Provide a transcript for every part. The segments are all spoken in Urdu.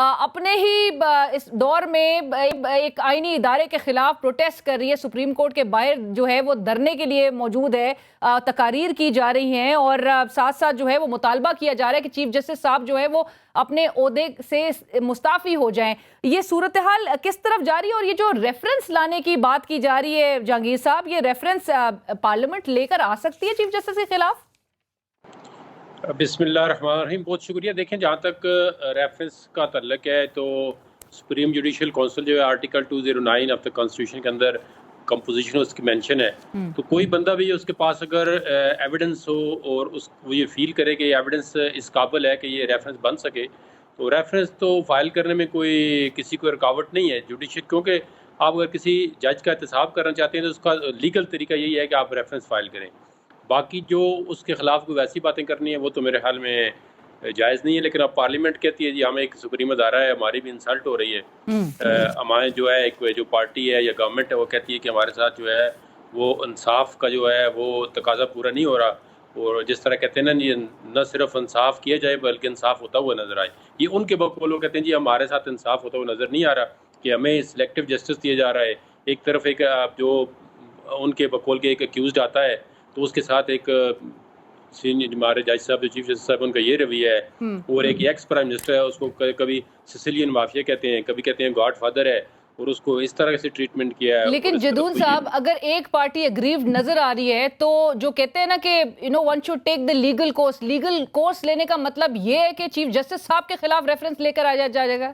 اپنے ہی اس دور میں ایک آئینی ادارے کے خلاف پروٹیسٹ کر رہی ہے، سپریم کورٹ کے باہر جو ہے وہ دھرنے کے لیے موجود ہے، تقاریر کی جا رہی ہیں اور ساتھ ساتھ جو ہے وہ مطالبہ کیا جا رہا ہے کہ چیف جسٹس صاحب جو ہے وہ اپنے عہدے سے مستعفی ہو جائیں. یہ صورتحال کس طرف جا رہی ہے؟ اور یہ جو ریفرنس لانے کی بات کی جا رہی ہے جہانگیر صاحب، یہ ریفرنس پارلیمنٹ لے کر آ سکتی ہے چیف جسٹس کے خلاف؟ بسم اللہ الرحمن الرحیم. بہت شکریہ. دیکھیں جہاں تک ریفرنس کا تعلق ہے تو سپریم جوڈیشل کونسل جو ہے آرٹیکل 209 آف دا کانسٹیٹیوشن کے اندر کمپوزیشن اس کی مینشن ہے. تو کوئی بندہ بھی اس کے پاس اگر ایویڈنس ہو اور وہ یہ فیل کرے کہ یہ ایویڈنس اس قابل ہے کہ یہ ریفرنس بن سکے تو ریفرنس تو فائل کرنے میں کسی کو رکاوٹ نہیں ہے جوڈیشل، کیونکہ آپ اگر کسی جج کا احتساب کرنا چاہتے ہیں تو اس کا لیگل طریقہ یہی ہے کہ آپ ریفرنس فائل کریں. باقی جو اس کے خلاف کوئی ویسی باتیں کرنی ہیں وہ تو میرے خیال میں جائز نہیں ہے. لیکن اب پارلیمنٹ کہتی ہے جی ہمیں ایک سپریم ادارہ ہے، ہماری بھی انسلٹ ہو رہی ہے. ہمارے جو ہے ایک جو پارٹی ہے یا گورنمنٹ ہے وہ کہتی ہے کہ ہمارے ساتھ جو ہے وہ انصاف کا جو ہے وہ تقاضا پورا نہیں ہو رہا، اور جس طرح کہتے ہیں نا جی نہ صرف انصاف کیا جائے بلکہ انصاف ہوتا ہوا نظر آئے. یہ ان کے بقول وہ کہتے ہیں جی ہمارے ساتھ انصاف ہوتا ہوا نظر نہیں آ رہا کہ ہمیں سلیکٹیو جسٹس دیا جا رہا ہے. ایک طرف ایک جو ان کے بقول کے ایک اکیوزڈ آتا ہے تو اس کے ساتھ ایک سینئر ہمارے جج صاحب جو چیف جسٹس صاحب ان کا یہ رویہ ہے، اور ایک ایکس پرائم منسٹر ہے اس کو کبھی سسیلین مافیا کہتے ہیں، کبھی کہتے ہیں گاڈ فادر ہے، اور اس کو اس طرح سے ٹریٹمنٹ کیا ہے. لیکن جدون صاحب اگر ایک پارٹی اگریوڈ نظر آ رہی ہے تو جو کہتے ہیں نا کہ one should take the legal course لینے کا مطلب یہ ہے کہ چیف جسٹس صاحب کے خلاف ریفرنس لے کر آ جائے گا؟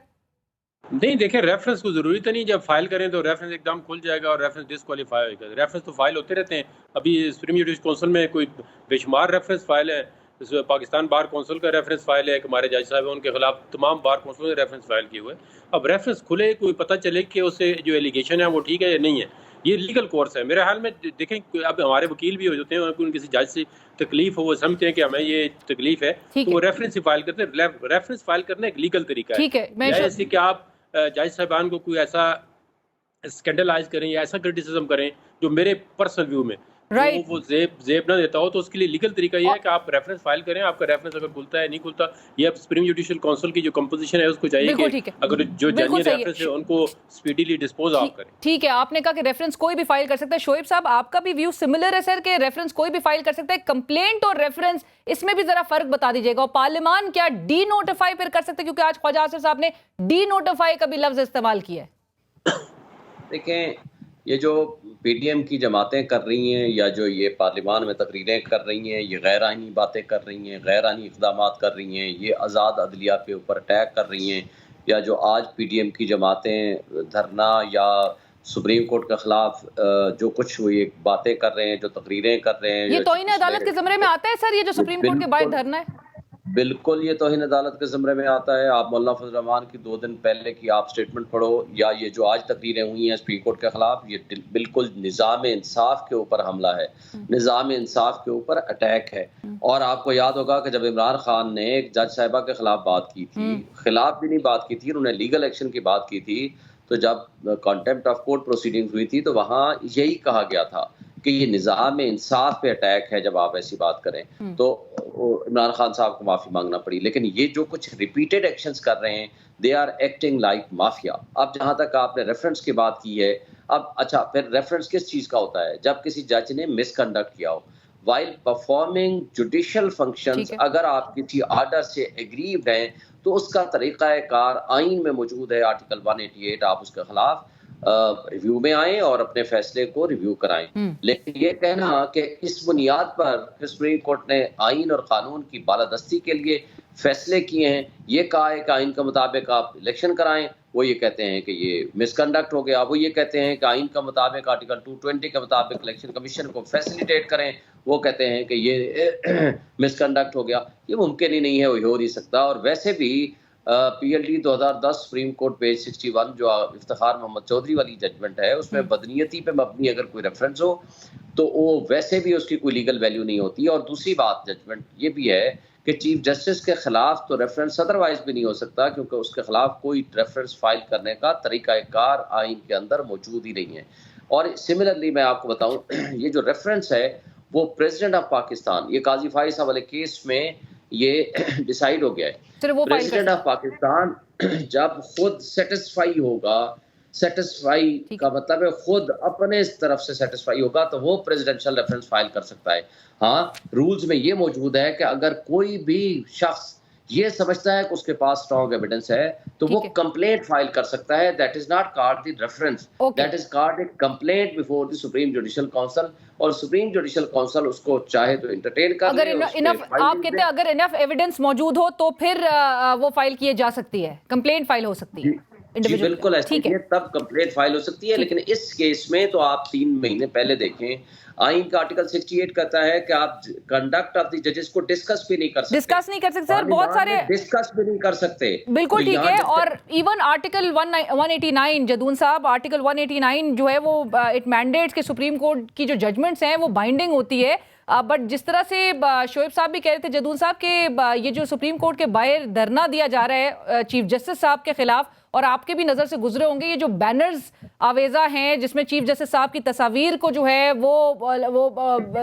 نہیں دیکھیں ریفرنس کو ضروری تو نہیں، جب فائل کریں تو ریفرنس ایک دم کھل جائے گا اور ریفرنس ڈسکوالیفائی ہوئے گا. ریفرنس تو فائل ہوتے رہتے ہیں. ابھی سپریم جوڈیشل کونسل میں کوئی بے شمار ریفرنس فائل ہے. پاکستان بار کونسل کا ریفرنس فائل ہے کہ ہمارے جج صاحب ہیں ان کے خلاف تمام بار کونسلوں نے ریفرنس فائل کیے ہوئے. اب ریفرنس کھلے کوئی پتہ چلے کہ اسے جو ایلیگیشن ہے وہ ٹھیک ہے یا نہیں ہے. یہ لیگل کورس ہے میرے حال میں. دیکھیں اب ہمارے وکیل بھی ہوتے ہیں، ان کسی جج سے تکلیف ہو، وہ سمجھتے ہیں کہ ہمیں یہ تکلیف ہے تو وہ ریفرنس ہی فائل کرتے ہیں. ریفرنس فائل کرنا ایک لیگل طریقہ ہے. ایسے کہ آپ جج صاحبان کو کوئی ایسا اسکینڈلائز کریں یا ایسا کرٹیسزم کریں جو میرے پرسنل ویو میں وہ زیب نہ دیتا ہو، تو اس کے لیے لیگل طریقہ یہ ہے کہ آپ ریفرنس فائل کریں. آپ کا ریفرنس اگر کھلتا ہے نہیں کھلتا، یہ اب سپریم جوڈیشل کونسل کی جو کمپوزیشن ہے اس کو چاہیے کہ اگر جو جینیئن ریفرنس ہے ان کو اسپیڈیلی ڈسپوز آف کریں. ٹھیک ہے، آپ نے کہا کہ ریفرنس کوئی بھی فائل کر سکتا ہے. شعیب صاحب آپ کا بھی ویو سملر ہے سر کہ ریفرنس کوئی بھی فائل کر سکتا ہے؟ کمپلینٹ اور ریفرنس اس میں بھی ذرا فرق بتا دیجیے گا. اور پارلیمان کیا ڈی نوٹیفائی پھر کر سکتے ہیں؟ کیونکہ آج خواجہ آصف صاحب نے ڈی نوٹیفائی کا بھی لفظ استعمال کیا ہے. دیکھیں یہ جو پی ڈی ایم کی جماعتیں کر رہی ہیں یا جو یہ پارلیمان میں تقریریں کر رہی ہیں، یہ غیر آئینی باتیں کر رہی ہیں، غیر آئینی اقدامات کر رہی ہیں، یہ آزاد عدلیہ کے اوپر اٹیک کر رہی ہیں، یا جو آج پی ڈی ایم کی جماعتیں دھرنا یا سپریم کورٹ کے خلاف جو کچھ وہ یہ باتیں کر رہے ہیں، جو تقریریں کر رہے ہیں، یہ توہین عدالت کے زمرے میں آتا ہے سر یہ جو سپریم کورٹ کے باہر دھرنا ہے؟ بالکل یہ توہین عدالت کے زمرے میں آتا ہے. آپ مولانا فضل الرحمان کی 2 دن پہلے کی آپ سٹیٹمنٹ پڑھو، یا یہ جو آج تقریریں ہوئی ہیں سپریم کورٹ کے خلاف، یہ بالکل نظام انصاف کے اوپر حملہ ہے، نظام انصاف کے اوپر اٹیک ہے. اور آپ کو یاد ہوگا کہ جب عمران خان نے ایک جج صاحبہ کے خلاف بات کی تھی، خلاف بھی نہیں بات کی تھی، انہوں نے لیگل ایکشن کی بات کی تھی، تو جب کانٹیمپٹ آف کورٹ پروسیڈنگ ہوئی تھی تو وہاں یہی کہا گیا تھا کہ یہ نظام انصاف پہ اٹیک ہے. جب آپ ایسی بات کریں تو عمران خان صاحب کو معافی مانگنا پڑی. لیکن یہ جو کچھ ریپیٹڈ ایکشنز کر رہے ہیں، they are acting like mafia. اب جہاں تک آپ نے ریفرنس کی بات کی ہے، اب اچھا پھر ریفرنس کس چیز کا ہوتا ہے؟ جب کسی جج نے مس کنڈکٹ کیا ہو وائل پرفارمنگ جوڈیشل فنکشنز. اگر آپ کسی آرڈر سے ایگریوڈ ہیں تو اس کا طریقہ کار آئین میں موجود ہے، آرٹیکل 188. آپ اس کے خلاف ریویو میں آئیں اور اپنے فیصلے کو ریویو کرائیں. لیکن یہ کہنا کہ اس بنیاد پر سپریم کورٹ نے آئین اور قانون کی بالادستی کے لیے فیصلے کیے ہیں، یہ کہا ہے کہ آئین کے مطابق آپ الیکشن کرائیں، وہ یہ کہتے ہیں کہ یہ مس کنڈکٹ ہو گیا. وہ یہ کہتے ہیں کہ آئین کا مطابق آرٹیکل 220 کے مطابق الیکشن کمیشن کو فیسیلیٹیٹ کریں، وہ کہتے ہیں کہ یہ مس کنڈکٹ ہو گیا. یہ ممکن ہی نہیں ہے، وہ ہو نہیں سکتا. اور ویسے بھی P L D 2010 supreme court page 61 جو افتخار محمد چودھری والی ججمنٹ ہے، اس میں بدنیتی پہ مبنی اگر کوئی ریفرنس ہو تو وہ ویسے بھی اس کی کوئی لیگل ویلیو نہیں ہوتی. اور دوسری بات ججمنٹ یہ بھی ہے کہ چیف جسٹس کے خلاف تو ریفرنس ادروائز بھی نہیں ہو سکتا، کیونکہ اس کے خلاف کوئی ریفرنس فائل کرنے کا طریقہ کار آئین کے اندر موجود ہی نہیں ہے. اور سملرلی میں آپ کو بتاؤں، یہ جو ریفرنس ہے وہ پریزیڈنٹ آف پاکستان، یہ قاضی فائز صاحب والے کیس میں یہ ڈیسائیڈ ہو گیا ہے. صرف وہ فائل پریزیڈنٹ آف پاکستان جب خود سیٹسفائی ہوگا، سیٹسفائی کا مطلب ہے خود اپنے طرف سے سیٹسفائی ہوگا تو وہ پریزیڈنشل ریفرنس فائل کر سکتا ہے. ہاں رولز میں یہ موجود ہے کہ اگر کوئی بھی شخص یہ سمجھتا ہے کہ اس کے پاس اسٹرانگ ایویڈنس ہے تو وہ کمپلینٹ فائل کر سکتا ہے. That is not called the reference, that is called a complaint before the supreme judicial council. اور سپریم جوڈیشل کونسل اس کو چاہے تو انٹرٹین کر اگر آپ کہتے ہیں اگر انف ایویڈنس موجود ہو تو پھر وہ فائل کیے جا سکتی ہے، کمپلینٹ فائل ہو سکتی ہے. جی بالکل ایسے ہی تب کمپلینٹ فائل ہو سکتی ہے. لیکن اس کیس میں تو آپ 3 مہینے پہلے دیکھیں آئین کا آرٹیکل 68 کہتا ہے کہ آپ کنڈکٹ آف دی ججز کو ڈسکس بھی نہیں کر سکتے سر. بہت سارے ڈسکس بھی نہیں کر سکتے. بالکل ٹھیک ہے. اور ایون آرٹیکل 189 جدون صاحب، آرٹیکل 189 جو ہے وہ اٹ مینڈیٹس کہ سپریم کورٹ کی جو ججمنٹس ہیں وہ بائنڈنگ ہوتی ہے. بٹ جس طرح سے شعیب صاحب بھی کہہ رہے تھے جدون صاحب کہ یہ جو سپریم کورٹ کے باہر دھرنا دیا جا رہا ہے چیف جسٹس صاحب کے خلاف، اور آپ کے بھی نظر سے گزرے ہوں گے یہ جو بینرز آویزہ ہیں جس میں چیف جسٹس صاحب کی تصاویر کو جو ہے وہ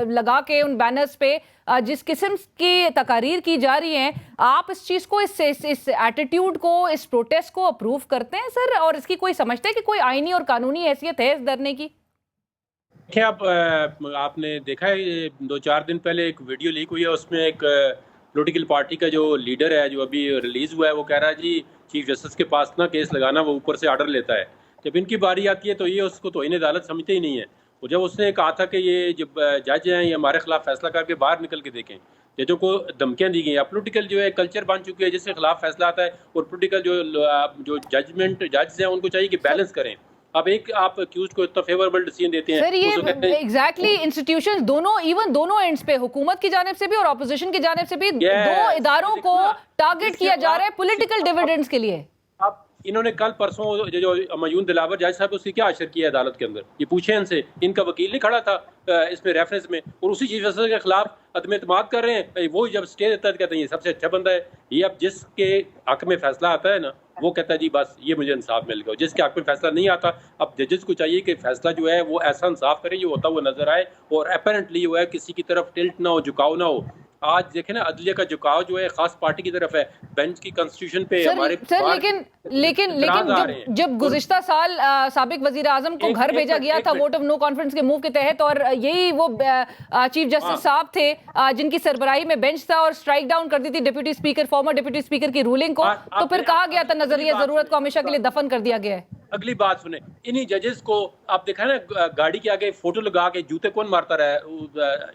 لگا کے ان بینرز پہ جس قسم کی تقاریر کی جا رہی ہیں، آپ اس چیز کو اس ایٹیٹیوڈ کو، اس پروٹیسٹ کو اپروو کرتے ہیں سر؟ اور اس کی کوئی سمجھتے ہیں کہ کوئی آئینی اور قانونی حیثیت ہے اس دھرنے کی؟ آپ نے دیکھا ہے 2-4 دن پہلے ایک ویڈیو لیک ہوئی ہے، اس میں ایک پولیٹیکل پارٹی کا جو لیڈر ہے جو ابھی ریلیز ہوا ہے وہ کہہ رہا ہے جی چیف جسٹس کے پاس نہ کیس لگانا، وہ اوپر سے آرڈر لیتا ہے. جب ان کی باری آتی ہے تو یہ اس کو توہین عدالت سمجھتے ہی نہیں ہے. اور جب اس نے کہا تھا کہ یہ جب جج ہیں یہ ہمارے خلاف فیصلہ کر کے باہر نکل کے دیکھیں، ججوں کو دھمکیاں دی گئی ہیں. پولیٹیکل جو ہے کلچر بن چکی ہے جس کے خلاف فیصلہ آتا ہے، اور پولیٹیکل جو ججز ہیں ان کو چاہیے کہ بیلنس کریں. اب ایک آپ اکیوزڈ کو اتنا فیوریبل ڈیسیژن دیتے ہیں سر. یہ ایگزیکٹلی انسٹیٹیوشنز دونوں اینڈز پہ، حکومت کی جانب سے بھی اور اپوزیشن کی جانب سے بھی، دو اداروں کو ٹارگٹ کیا جا رہا ہے پولیٹیکل ڈیویڈنڈز کے لیے. اب انہوں نے کل پرسوں جو معیون دلاور جج صاحب اس کی کیا اشر کیا ہے عدالت کے اندر، یہ پوچھیں ان سے. ان کا وکیل نہیں کھڑا تھا اس میں ریفرنس میں، اور اسی چیف جسٹس کے خلاف عدم اعتماد کر رہے ہیں. وہ جب اسٹے دیتا ہے کہتے ہیں یہ سب سے اچھا بندہ ہے. یہ اب جس کے حق میں فیصلہ آتا ہے نا وہ کہتا ہے جی بس یہ مجھے انصاف مل گیا. جس کے حق میں فیصلہ نہیں آتا اب ججز کو چاہیے کہ فیصلہ جو ہے وہ ایسا انصاف کرے جو ہوتا وہ نظر آئے، اور اپیرنٹلی وہ ہے کسی کی طرف ٹلٹ نہ ہو، جھکاؤ نہ ہو. آج دیکھیں نا عدلیہ کا جھکاؤ جو ہے خاص پارٹی کی طرف ہے، بینچ کی کنسٹیٹیوشن پہ ہمارے لیکن جب گزشتہ سال سابق وزیر اعظم کو گھر بھیجا گیا تھا ووٹ آف نو کانفیڈنس کے موو کے تحت، اور یہی وہ چیف جسٹس صاحب تھے جن کی سربراہی میں بینچ تھا اور اسٹرائک ڈاؤن کر دی تھی deputy speaker, former deputy speaker کی رولنگ کو، تو پھر کہا گیا تھا نظریہ ضرورت کو ہمیشہ کے لیے دفن کر دیا گیا ہے. اگلی بات سنیں، انہی ججز کو آپ دیکھا نا گاڑی کے آگے فوٹو لگا کے جوتے کون مارتا رہا ہے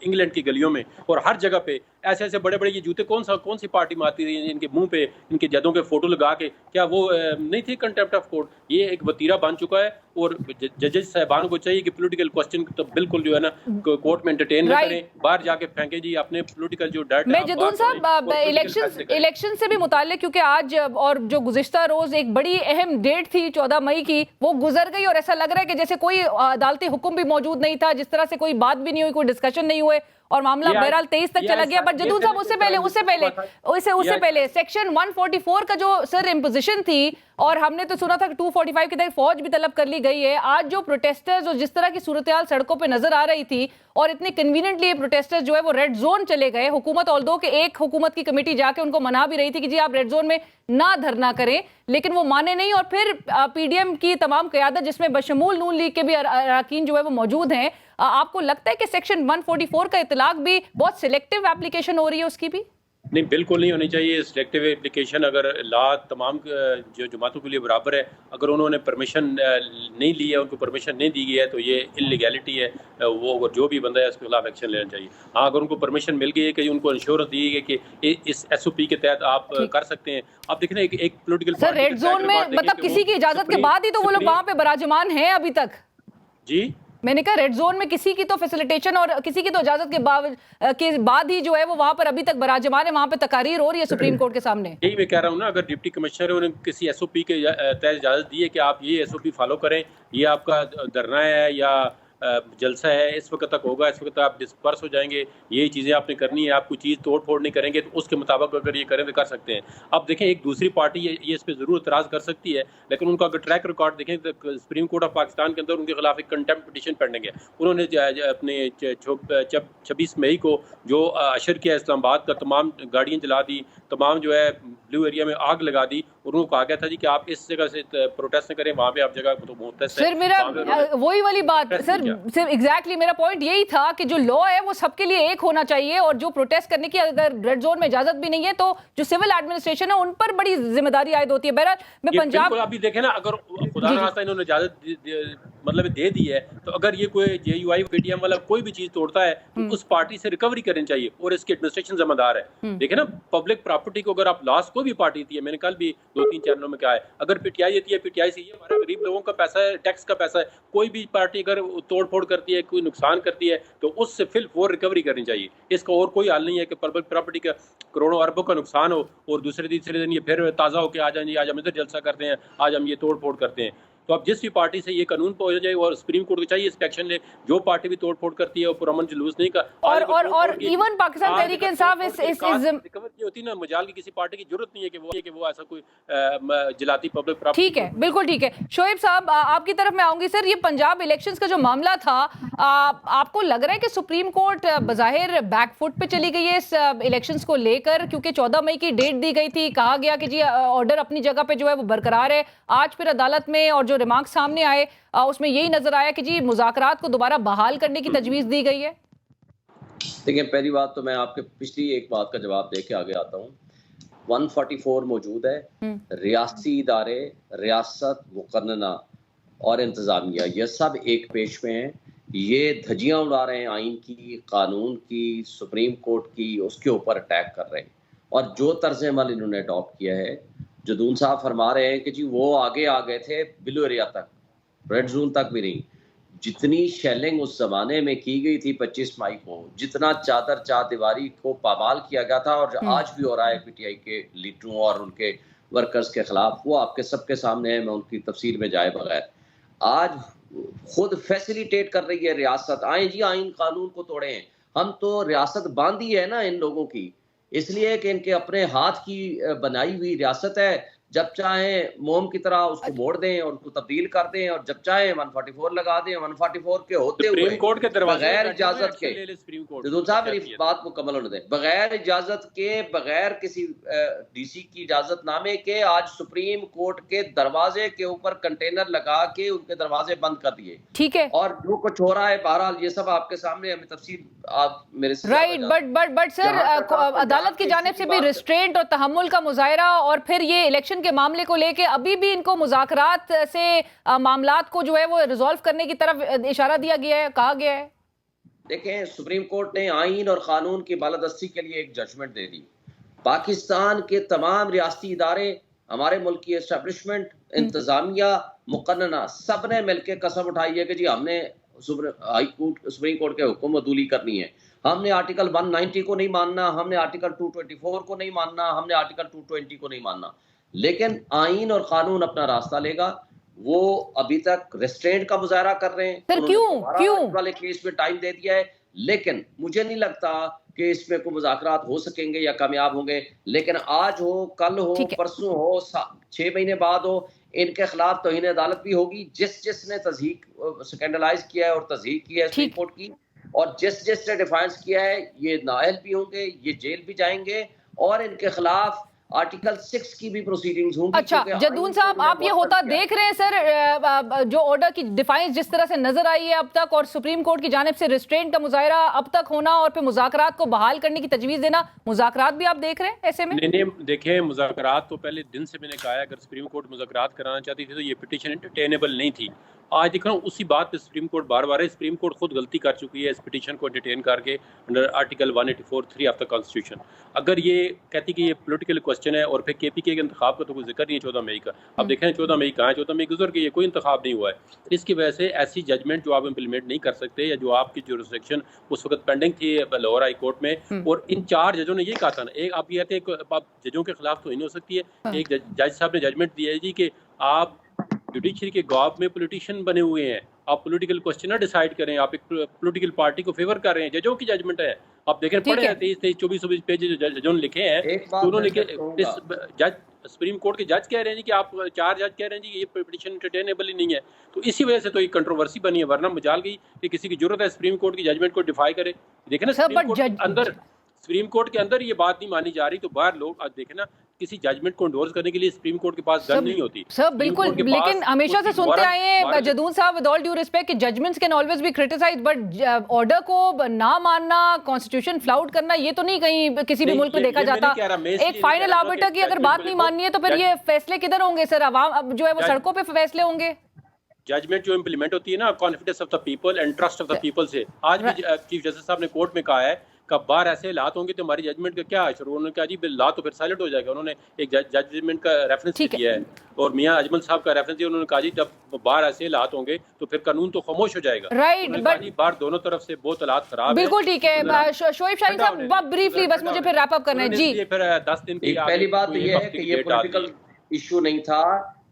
انگلینڈ کی گلیوں میں، اور ہر جگہ پہ ایسے بڑے یہ جوتے کون سی پارٹی مارتی رہی ان کے منہ پہ، ان کے ججوں کے فوٹو لگا کے. کیا وہ نہیں تھی کنٹیمپٹ آف کورٹ؟ یہ ایک وتیرہ بن چکا ہے، اور ججز صاحبانوں کو چاہیے کہ پولیٹیکل کوسچن تو بالکل جو ہے نا کورٹ میں انٹرٹین نہ کریں، باہر جا کے پھینکیں جی اپنے پولیٹیکل جو ڈیٹ. میں جدون صاحب الیکشن سے بھی متعلق، کیونکہ آج اور جو گزشتہ روز ایک بڑی اہم ڈیٹ تھی 14 مئی کی وہ گزر گئی، اور ایسا لگ رہا ہے کہ جیسے کوئی عدالتی حکم بھی موجود نہیں تھا، جس طرح سے کوئی بات بھی نہیں ہوئی، کوئی ڈسکشن نہیں ہوئے، اور معاملہ بہرحال 23 تک چلا گیا. بٹ جدون صاحب اس سے پہلے سیکشن 144 کا جو سر امپوزیشن تھی، اور ہم نے تو سنا تھا کہ 245 کے تحت فوج بھی طلب کر لی گئی ہے. آج جو پروٹیسٹرز اور جس طرح کی صورتحال سڑکوں پہ نظر آ رہی تھی، اور اتنے کنوینئنٹلی پروٹیسٹرز جو ہے وہ ریڈ زون چلے گئے، حکومت آلدو کہ ایک حکومت کی کمیٹی جا کے ان کو منا بھی رہی تھی کہ جی آپ ریڈ زون میں نہ دھرنا کریں، لیکن وہ مانے نہیں. اور پھر پی ڈی ایم کی تمام قیادت جس میں بشمول نون لیگ کے بھی اراکین جو ہے وہ موجود ہیں، آپ کو لگتا ہے کہ سیکشن 144 کا اطلاق بھی بہت سلیکٹیو ایپلیکیشن ہو رہی ہے اس کی بھی؟ نہیں، بالکل نہیں ہونی چاہیے سلیکٹیو اپلیکیشن. اگر لا تمام جو جماعتوں کے لیے برابر ہے، اگر انہوں نے پرمیشن نہیں لی ہے، ان کو پرمیشن نہیں دی گئی ہے تو یہ انلیگیلٹی ہے. وہ جو بھی بندہ ہے اس کے خلاف ایکشن لینا چاہیے. ہاں اگر ان کو پرمیشن مل گئی ہے کہ ان کو انشورنس دی گئی کہ اس ایس او پی کے تحت آپ کر سکتے ہیں. آپ دیکھیں نا ایک پولیٹیکل سر ریڈ زون میں مطلب کسی کی اجازت کے بعد ہی تو وہ لوگ وہاں پہ براجمان ہیں ابھی تک. جی میں نے کہا ریڈ زون میں کسی کی تو فیسیلیٹیشن اور کسی کی تو اجازت کے بعد ہی جو ہے وہ وہاں پر ابھی تک براجمان ہے، وہاں پہ تقاریر ہو رہی ہے سپریم کورٹ کے سامنے. یہی میں کہہ رہا ہوں نا، اگر ڈپٹی کمشنر نے کسی ایس او پی کے تحت اجازت دی ہے کہ آپ یہ ایس او پی فالو کریں، یہ آپ کا دھرنا ہے یا جلسہ ہے اس وقت تک ہوگا، اس وقت تک آپ ڈسپرس ہو جائیں گے، یہی چیزیں آپ نے کرنی ہے، آپ کوئی چیز توڑ پھوڑ نہیں کریں گے تو اس کے مطابق اگر یہ کریں تو کر سکتے ہیں. اب دیکھیں ایک دوسری پارٹی یہ اس پہ ضرور اعتراض کر سکتی ہے، لیکن ان کا اگر ٹریک ریکارڈ دیکھیں تو سپریم کورٹ آف پاکستان کے اندر ان کے خلاف ایک کنٹمپٹ پٹیشن پینڈنگ ہے. انہوں نے اپنے 26 مئی کو جو اشر کیا اسلام آباد کا، تمام گاڑیاں جلا دی، تمام جو ہے بلو ایریا میں آگ لگا دی، اور انہوں کو کہا گیا تھا جی کہ آپ اس جگہ سے پروٹیسٹ نہ کریں، وہاں پہ آپ جگہ محتسب سر میرا وہی والی بات سر ایگزیکٹلی میرا پوائنٹ یہی تھا کہ جو لا ہے وہ سب کے لیے ایک ہونا چاہیے، اور جو پروٹیسٹ کرنے کی اگر ریڈ زون میں اجازت بھی نہیں ہے تو جو سول ایڈمنسٹریشن ہے ان پر بڑی ذمہ داری عائد ہوتی ہے. بہرحال میں پنجاب ابھی دیکھیں نا، اگر خدا نہ خواستہ انہوں نے اجازت مطلب دے دی ہے تو اگر یہ کوئی J U I P T M والا کوئی بھی چیز توڑتا ہے تو اس پارٹی سے ریکوری کرنی چاہیے، اور اس کی ایڈمنسٹریشن ذمہ دار ہے. دیکھیں نا پبلک پراپرٹی کو اگر آپ لاس کوئی بھی پارٹی تھی ہے، میں نے کل بھی 2-3 چینلوں میں کہا ہے، اگر پی ٹی آئی دیتی ہے، پی ٹی آئی سے یہ ہمارے غریب لوگوں کا پیسہ ہے، ٹیکس کا پیسہ ہے، کوئی بھی پارٹی اگر توڑ پھوڑ کرتی ہے، کوئی نقصان کرتی ہے تو اس سے فل فور ریکوری کرنی چاہیے. اس کا اور کوئی حل نہیں ہے کہ پبلک پراپرٹی کا کروڑوں اربوں کا نقصان ہو اور دوسرے دن یہ پھر تازہ ہو کے آ جائیں جی آج ہم ادھر جلسہ کرتے ہیں، آج ہم یہ توڑ پھوڑ کرتے ہیں. تو اب جس بھی پارٹی سے یہ قانون پہ ہو جائے، اور سپریم کورٹ کو چاہیے اس پہ ایکشن لے، جو پارٹی بھی توڑ پھوڑ کرتی ہے وہ پرامن جلوس نہیں کا اور ایون پاکستان تحریک انصاف ریکور ہوتی نا، مجال کی کسی پارٹی کی ضرورت نہیں ہے کہ وہ ایسا کوئی جلاتی پبلک پراپرٹی. ٹھیک ہے، بالکل ٹھیک ہے. شعیب صاحب آپ کی طرف میں آؤں گی. سر یہ پنجاب الیکشنز کا جو معاملہ تھا، آپ کو لگ رہا ہے کہ سپریم کورٹ بظاہر بیک فٹ پہ چلی گئی ہے اس الیکشنز کو لے کر؟ کیونکہ 14 مئی کی ڈیٹ دی گئی تھی، کہا گیا کہ جی آرڈر اپنی جگہ پہ جو ہے وہ برقرار ہے. آج پھر عدالت میں اور جو ریمارکس سامنے آئے اس میں یہی نظر آیا کہ جی مذاکرات کو دوبارہ بحال کرنے کی تجویز دی گئی ہے. دیکھیں پہلی بات تو میں آپ کے پچھلی ایک بات کا جواب دے کے آگے آتا ہوں. 144 موجود ہے. ریاستی ادارے، ریاست مقننہ اور انتظامیہ یہ سب ایک پیش میں ہیں. یہ دھجیاں اڑا رہے ہیں آئین کی، قانون کی، سپریم کورٹ کی، اس کے اوپر اٹیک کر رہے ہیں. اور جو طرز عمل انہوں نے اڈاپٹ کیا ہے، جدون صاحب فرما رہے ہیں کہ جی وہ آگے آ گئے تھے بلو ایریا تک، ریڈ زون تک بھی نہیں. جتنی شیلنگ اس زمانے میں کی گئی تھی 25 مئی کو، جتنا چادر چار دیواری کو پامال کیا گیا تھا، اور جو آج بھی ہو رہا ہے پی ٹی آئی کے لیڈروں اور ان کے ورکرز کے خلاف، وہ آپ کے سب کے سامنے ہے. میں ان کی تفصیل میں جائے بغیر آج خود فیسیلیٹیٹ کر رہی ہے ریاست. آئیں جی آئین قانون کو توڑیں. ہم تو ریاست باندھی ہے نا ان لوگوں کی، اس لیے کہ ان کے اپنے ہاتھ کی بنائی ہوئی ریاست ہے. جب چاہیں موم کی طرح اس کو موڑ دیں اور اس کو تبدیل کر دیں، اور جب چاہیں 144 لگا دیں. 144 کے ہوتے ہوئے بغیر اجازت کے، جدون صاحب میری بات مکمل ہونے دیں، بغیر اجازت کے، بغیر کسی ڈی سی کی اجازت نامے کے آج سپریم کورٹ کے دروازے کے اوپر کنٹینر لگا کے ان کے دروازے بند کر دیے. ٹھیک ہے، اور جو کچھ ہو رہا ہے بہرحال یہ سب آپ کے سامنے، ہمیں تفصیل آپ میرے سے رائٹ. بٹ سر عدالت کی جانب سے بھی ریسٹرینٹ اور تحمل کا مظاہرہ، اور پھر یہ الیکشن کے معاملے کو لے کے ابھی بھی ان کو مذاکرات سے معاملات کو جو ہے وہ ریزالو کرنے کی طرف اشارہ دیا گیا ہے، کہا گیا ہے. دیکھیں سپریم کورٹ نے آئین اور قانون کی بالادستی کے لیے ایک ججمنٹ دے دی. پاکستان کے تمام ریاستی ادارے، ہمارے ملک کی اسٹیبلشمنٹ، انتظامیہ، مقننہ، سب نے مل کے قسم اٹھائی ہے کہ جی ہم نے سپریم کورٹ کے حکم عدولی کرنی ہے. ہم نے آرٹیکل 190 کو نہیں ماننا، ہم نے آرٹیکل 224 کو نہیں ماننا، ہم نے آرٹیکل 220 کو نہیں ماننا. لیکن آئین اور قانون اپنا راستہ لے گا. وہ ابھی تک ریسٹرینٹ کا مظاہرہ کر رہے ہیں. سر کیوں والے کیس میں ٹائم دے دیا ہے، لیکن مجھے نہیں لگتا کہ اس میں کوئی مذاکرات ہو سکیں گے یا کامیاب ہوں گے. لیکن آج ہو، کل ہو، پرسوں ہو، 6 مہینے بعد ہو، ان کے خلاف توہین عدالت بھی ہوگی. جس نے تضحیق سکینڈلائز کیا ہے اور تضحیق کی ہے سپریم کورٹ کی، اور جس نے ڈیفائنس کیا ہے، یہ نااہل بھی ہوں گے، یہ جیل بھی جائیں گے، اور ان کے خلاف آرٹیکل 6 کی بھی پروسیڈنگز ہوں گی. اچھا جدون صاحب، آپ یہ ہوتا دیکھ رہے ہیں سر، جو آرڈر کی ڈیفائنس جس طرح سے نظر آئی ہے اب تک، اور سپریم کورٹ کی جانب سے ریسٹرینٹ کا مظاہرہ اب تک ہونا، اور پھر مذاکرات کو بحال کرنے کی تجویز دینا، مذاکرات بھی آپ دیکھ رہے ہیں ایسے میں؟ نہیں دیکھیں، مذاکرات تو پہلے دن سے میں نے کہا ہے، اگر سپریم کورٹ مذاکرات کرانا چاہتی تھی تو یہ پٹیشن انٹرٹینیبل نہیں تھی. آج دیکھ رہا ہوں اسی بات پہ سپریم کورٹ بار بار ہے. سپریم کورٹ خود غلطی کر چکی ہے اس پٹیشن کو انٹرٹین کر کے under article 184(3) of the constitution. اگر یہ کہتی کہ یہ پولیٹیکل کوسچن ہے، اور پھر کے پی کے انتخاب کا تو کوئی ذکر نہیں ہے 14 مئی کا. اب دیکھیں 14 مئی کہاں ہے، 14 مئی گزر کے، یہ کوئی انتخاب نہیں ہوا ہے. اس کی وجہ سے ایسی ججمنٹ جو آپ امپلیمنٹ نہیں کر سکتے، یا جو آپ کی جورسڈکشن اس وقت پینڈنگ تھی لاہور ہائی کورٹ میں، اور ان 4 ججوں نے یہ کہا تھا نا، ایک آپ یہ کہتے ہیں ججوں کے خلاف تو نہیں ہو سکتی ہے. ایک جج صاحب نے ججمنٹ دیا ہے جی کہ آپ جوڈیشری کے گواب میں پولیٹیشین بنے ہوئے ہیں، آپ پولیٹیکل کوشچن نہ ڈیسائیڈ کریں, آپ ایک پولیٹیکل پارٹی کو فیور کر رہے ہیں. ججوں کی ججمنٹ ہے, آپ دیکھیں پڑھے ہیں 23-24 پیج جو ججوں نے لکھے ہیں, تو انہوں نے جج سپریم کورٹ کے جج کہہ رہے ہیں کہ آپ 4 جج کہہ رہے ہیں کہ یہ پٹیشن انٹرٹینیبل ہی نہیں ہے. تو اسی وجہ سے تو یہ کنٹروورسی بنی ہے, ورنہ مجال گئی کہ کسی کی ضرورت ہے سپریم کورٹ کی ججمنٹ کو ڈیفائی کرے. دیکھیں نا سپریم کورٹ کے اندر یہ بات نہیں مانی جا رہی, تو باہر لوگ آج دیکھیں نا کسی ججمنٹ کو انڈورس کرنے کے لیے سپریم کورٹ کے پاس گن نہیں ہوتی. سر بالکل, لیکن ہمیشہ سے سنتے آئے ہیں جدون صاحب ود آل ڈیو ریسپیکٹ کہ judgments can always be criticised, but order کو نہ ماننا, کانسٹیٹیوشن فلاؤٹ کرنا, یہ تو نہیں کہیں کسی بھی ملک میں دیکھا جاتا. ایک فائنل آربیٹر کی اگر بات نہیں ماننی ہے تو پھر یہ فیصلے کدھر ہوں گے سر؟ عوام جو ہے وہ سڑکوں پہ فیصلے ہوں گے. ججمنٹ جو امپلیمنٹ ہوتی ہے نا confidence of the people and trust of the people سے, آج بھی چیف جسٹس صاحب نے کورٹ میں کہا ہے کہ باہر ایسے حالات ہوں گے تو ہماری ججمنٹ کا کیا اشر. انہوں نے کہا جی لا تو پھر سائلنٹ ہو جائے گا. انہوں نے ایک ججمنٹ کا ریفرنس کیا ہے, اور میاں اجمل صاحب کا ریفرنس دیا. انہوں نے کہا جی جب باہر ایسے حالات ہوں گے تو پھر قانون تو خاموش ہو جائے گا. رائٹ, بٹ باہر دونوں طرف سے بہت حالات خراب ہیں. بالکل ٹھیک ہے. شعیب شاہین صاحب بریفلی بس مجھے پھر ریپ اپ کرنا ہے. جی پھر 10 دن کی پہلی بات یہ ہے کہ یہ پولیٹیکل ایشو نہیں تھا,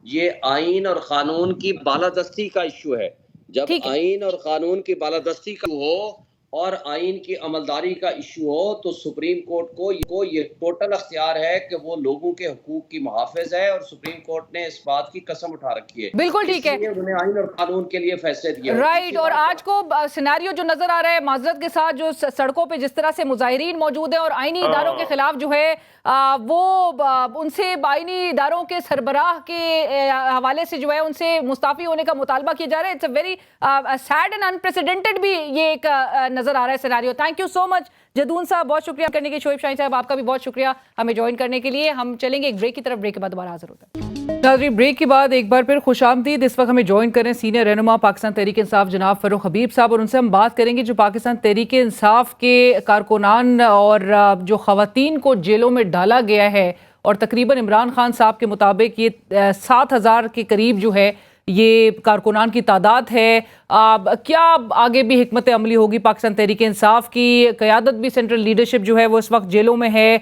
یہ آئین اور قانون کی بالادستی کا ایشو ہے. جب آئین اور قانون کی بالادستی کا ہو اور آئین کی عملداری کا ایشو ہو تو سپریم کورٹ کو یہ ٹوٹل اختیار ہے کہ وہ لوگوں کے حقوق کی محافظ ہے, اور سپریم کورٹ نے اس بات کی قسم اٹھا رکھی ہے. بالکل ٹھیک ہے, انہوں نے آئین اور قانون کے لیے فیصلے دیے. رائٹ, اور آج کو سیناریو جو نظر آ رہا ہے معذرت کے ساتھ, جو سڑکوں پہ جس طرح سے مظاہرین موجود ہیں اور آئینی اداروں کے خلاف جو ہے وہ ان سے آئینی اداروں کے سربراہ کے حوالے سے جو ہے ان سے مستعفی ہونے کا مطالبہ کیا جا رہا ہے. It's a very sad and unprecedented بھی یہ ایک نظر آ رہا ہے scenario. Thank you so much Jadoon صاحب, بہت شکریہ کرنے کے. شعیب شاہین صاحب آپ کا بھی بہت شکریہ ہمیں جوائن کرنے کے لیے. ہم چلیں گے ایک بریک کی طرف, بریک کے بعد دوبارہ حاضر ہوتا ہے. ناظرین بریک کے بعد ایک بار پھر خوش آمدید. اس وقت ہمیں جوائن کریں سینئر رہنما پاکستان تحریک انصاف جناب فاروق حبیب صاحب, اور ان سے ہم بات کریں گے جو پاکستان تحریک انصاف کے کارکنان اور جو خواتین کو جیلوں میں ڈالا گیا ہے, اور تقریباً عمران خان صاحب کے مطابق یہ 7,000 کے قریب جو ہے یہ کارکنان کی تعداد ہے. کیا آگے بھی حکمت عملی ہوگی پاکستان تحریک انصاف کی؟ قیادت بھی سینٹرل لیڈرشپ جو ہے وہ اس وقت جیلوں میں ہے.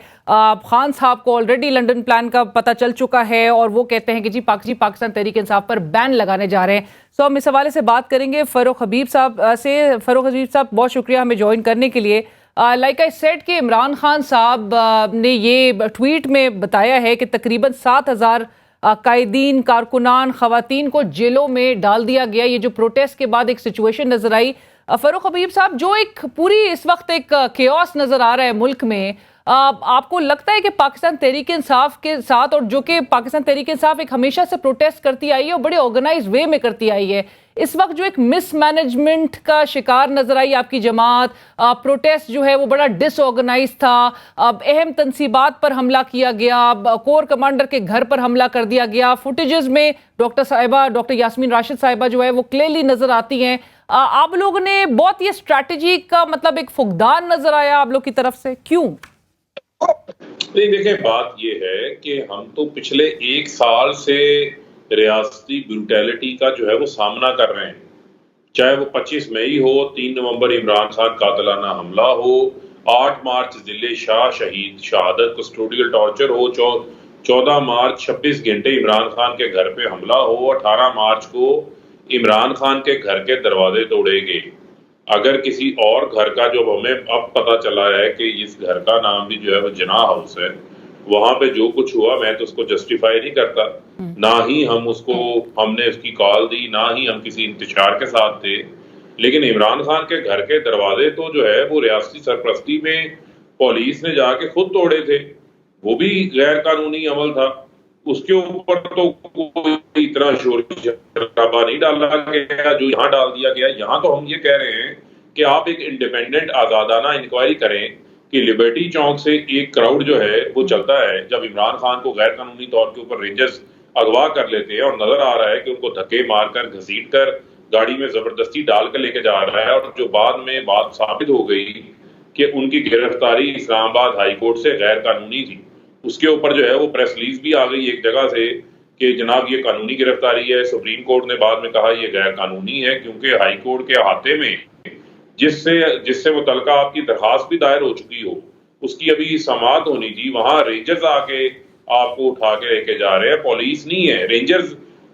خان صاحب کو آلریڈی لنڈن پلان کا پتہ چل چکا ہے, اور وہ کہتے ہیں کہ جی پاکستان تحریک انصاف پر بین لگانے جا رہے ہیں. سو ہم اس حوالے سے بات کریں گے فاروق حبیب صاحب سے. فاروق حبیب صاحب بہت شکریہ ہمیں جوائن کرنے کے لیے. لائک آئی سیڈ کہ عمران خان صاحب نے یہ ٹویٹ میں بتایا ہے کہ تقریباً 7,000 قائدین, کارکنان, خواتین کو جیلوں میں ڈال دیا گیا. یہ جو پروٹیسٹ کے بعد ایک سچویشن نظر آئی. فاروق حبیب صاحب, جو ایک پوری اس وقت ایک کیوس نظر آ رہا ہے ملک میں, آپ کو لگتا ہے کہ پاکستان تحریک انصاف کے ساتھ, اور جو کہ پاکستان تحریک انصاف ایک ہمیشہ سے پروٹیسٹ کرتی آئی ہے اور بڑے آرگنائز وے میں کرتی آئی ہے, اس وقت جو ایک مس مینجمنٹ کا شکار نظر آئی آپ کی جماعت, پروٹیسٹ جو ہے وہ بڑا ڈس آرگنائز تھا, اہم تنصیبات پر حملہ کیا گیا, کور کمانڈر کے گھر پر حملہ کر دیا گیا, فوٹیجز میں ڈاکٹر یاسمین راشد صاحبہ جو ہے وہ کلیئرلی نظر آتی ہیں. آپ لوگوں نے بہت یہ اسٹریٹجی کا مطلب ایک فقدان نظر آیا آپ لوگ کی طرف سے, کیوں؟ نہیں دیکھیں, بات یہ ہے کہ ہم تو پچھلے 1 سال سے ریاستی بروٹیلٹی کا جو ہے وہ سامنا کر رہے ہیں. چاہے وہ 25 مئی ہو, 3 نومبر عمران خان قاتلانہ حملہ ہو, 8 مارچ ضلع شاہ شہید شہادت کسٹوڈیل ٹارچر ہو, 14 مارچ 26 گھنٹے عمران خان کے گھر پہ حملہ ہو, 18 مارچ کو عمران خان کے گھر کے دروازے توڑے گئے. اگر کسی اور گھر کا, جو ہمیں اب پتہ چلا ہے کہ اس گھر کا نام بھی جو ہے وہ جناح ہاؤس ہے, وہاں پہ جو کچھ ہوا میں تو اس کو جسٹیفائی نہیں کرتا, نہ ہی ہم نے اس کی کال دی, نہ ہی ہم کسی انتشار کے ساتھ تھے. لیکن عمران خان کے گھر کے دروازے تو جو ہے وہ ریاستی سرپرستی میں پولیس نے جا کے خود توڑے تھے, وہ بھی غیر قانونی عمل تھا. اس کے اوپر تو کوئی اتنا شور شرابہ نہیں ڈالا گیا جو یہاں ڈال دیا گیا. یہاں تو ہم یہ کہہ رہے ہیں کہ آپ ایک انڈیپینڈنٹ آزادانہ انکوائری کریں کہ لبرٹی چوک سے ایک کراؤڈ جو ہے وہ چلتا ہے جب عمران خان کو غیر قانونی طور کے اوپر رینجرز اغوا کر لیتے ہیں, اور نظر آ رہا ہے کہ ان کو دھکے مار کر گھسیٹ کر گاڑی میں زبردستی ڈال کر لے کے جا رہا ہے, اور جو بعد میں بات ثابت ہو گئی کہ ان کی گرفتاری اسلام آباد ہائی کورٹ سے غیر قانونی تھی. اس کے اوپر جو ہے وہ پریس ریلیز بھی آ گئی ایک جگہ سے کہ جناب یہ قانونی گرفتاری ہے. سپریم کورٹ نے بعد میں کہا یہ غیر قانونی ہے کیونکہ ہائی کورٹ کے احاطے میں جس سے متعلقہ آپ کی درخواست بھی دائر ہو چکی ہو, اس کی ابھی سماعت ہونی تھی, وہاں رینجرز آ کے آپ کو اٹھا کے لے کے جا رہے ہیں, پولیس نہیں ہے. رینجرز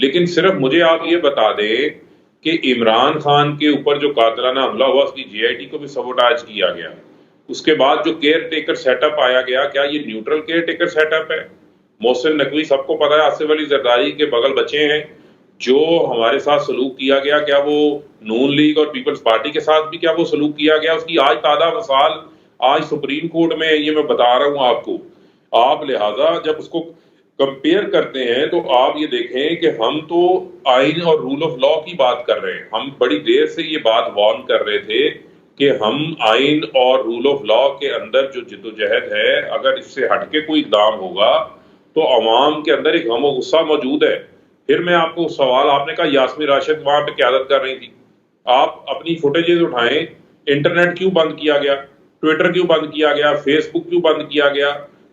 لیکن صرف مجھے آپ یہ بتا دیں کہ عمران خان کے اوپر جو قاتلانہ حملہ ہوا اس کی JIT کو بھی سبوٹاج کیا گیا. اس کے بعد جو کیئر ٹیکر سیٹ اپ آیا گیا, کیا یہ neutral care taker set up ہے؟ محسن نقوی سب کو پتا ہے, آصف علی زرداری کے بغل بچے ہیں. جو ہمارے ساتھ سلوک کیا گیا, کیا وہ نون لیگ اور پیپلز پارٹی کے ساتھ بھی کیا وہ سلوک کیا گیا؟ اس کی آج تازہ مثال آج سپریم کورٹ میں, یہ میں بتا رہا ہوں آپ کو. آپ لہٰذا جب اس کو کمپیئر کرتے ہیں تو آپ یہ دیکھیں کہ ہم تو آئین اور رول آف لا کی بات کر رہے ہیں. ہم بڑی دیر سے یہ بات وارن کر رہے تھے کہ ہم آئین اور رول آف لا کے اندر جو جدوجہد ہے, اگر اس سے ہٹ کے کوئی اقدام ہوگا تو عوام کے اندر ایک غم و غصہ موجود ہے. پھر میں آپ کو سوال, آپ نے کہا یاسمین راشد وہاں پہ قیادت کر رہی تھی. آپ اپنی فوٹیجز اٹھائیں, انٹرنیٹ کیوں بند کیا گیا, ٹویٹر کیوں بند کیا گیا, فیس بک کیوں بند کیا گیا,